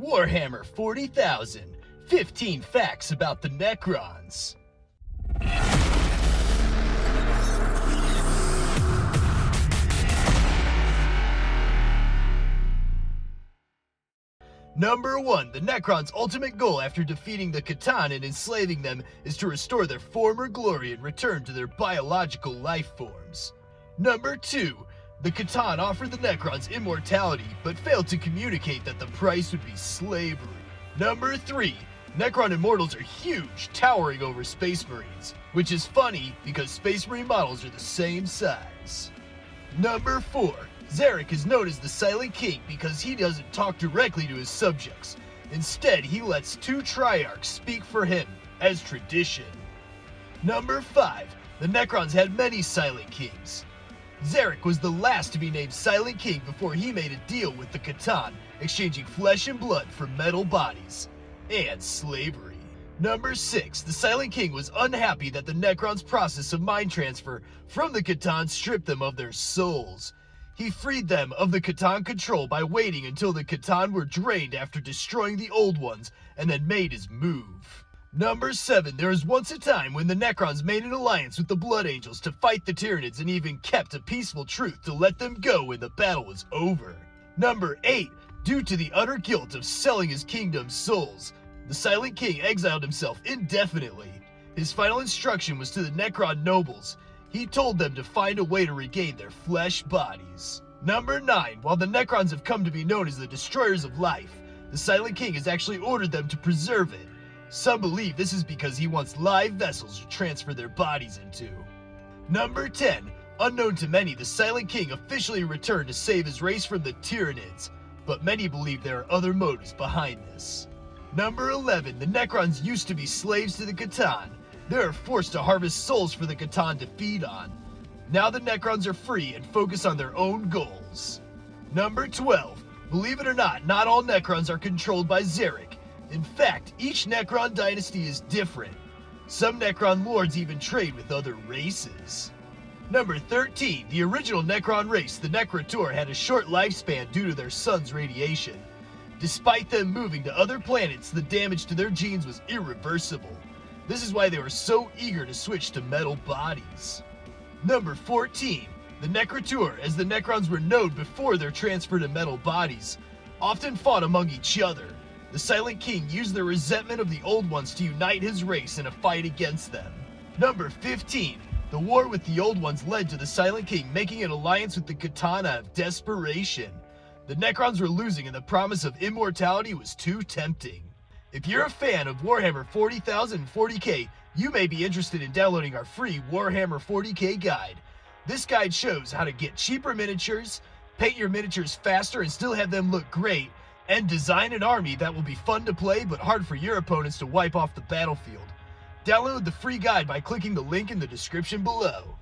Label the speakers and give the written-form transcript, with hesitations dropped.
Speaker 1: Warhammer 40,000, 15 facts about the Necrons. Number 1. The Necrons' ultimate goal after defeating the C'tan and enslaving them is to restore their former glory and return to their biological life forms. Number 2. The C'tan offered the Necrons immortality, but failed to communicate that the price would be slavery. Number 3. Necron immortals are huge, towering over Space Marines, which is funny because Space Marine models are the same size. Number 4. Zarek is known as the Silent King because he doesn't talk directly to his subjects. Instead, he lets two Triarchs speak for him, as tradition. Number 5. The Necrons had many Silent Kings. Zarek was the last to be named Silent King before he made a deal with the C'tan, exchanging flesh and blood for metal bodies. And slavery. Number 6. The Silent King was unhappy that the Necrons' process of mind transfer from the C'tan stripped them of their souls. He freed them of the C'tan control by waiting until the C'tan were drained after destroying the old ones, and then made his move. Number 7. There was once a time when the Necrons made an alliance with the Blood Angels to fight the Tyranids and even kept a peaceful truce to let them go when the battle was over. Number 8. Due to the utter guilt of selling his kingdom's souls, the Silent King exiled himself indefinitely. His final instruction was to the Necron nobles. He told them to find a way to regain their flesh bodies. Number 9. While the Necrons have come to be known as the Destroyers of Life, the Silent King has actually ordered them to preserve it. Some believe this is because he wants live vessels to transfer their bodies into. Number 10. Unknown to many, the Silent King officially returned to save his race from the Tyranids, but many believe there are other motives behind this. Number 11. The Necrons used to be slaves to the C'tan. They are forced to harvest souls for the C'tan to feed on. Now the Necrons are free and focus on their own goals. Number 12. Believe it or not all Necrons are controlled by Zarek. In fact, each Necron dynasty is different. Some Necron lords even trade with other races. Number 13. The original Necron race, the Necrotor, had a short lifespan due to their sun's radiation. Despite them moving to other planets, the damage to their genes was irreversible. This is why they were so eager to switch to metal bodies. Number 14. The Necrotor, as the Necrons were known before their transfer to metal bodies, often fought among each other. The Silent King used their resentment of the Old Ones to unite his race in a fight against them. Number 15. The war with the Old Ones led to the Silent King making an alliance with the C'tan out of desperation. The Necrons were losing and the promise of immortality was too tempting. If you're a fan of Warhammer 40,000 and 40k, you may be interested in downloading our free Warhammer 40k guide. This guide shows how to get cheaper miniatures, paint your miniatures faster and still have them look great, and design an army that will be fun to play but hard for your opponents to wipe off the battlefield. Download the free guide by clicking the link in the description below.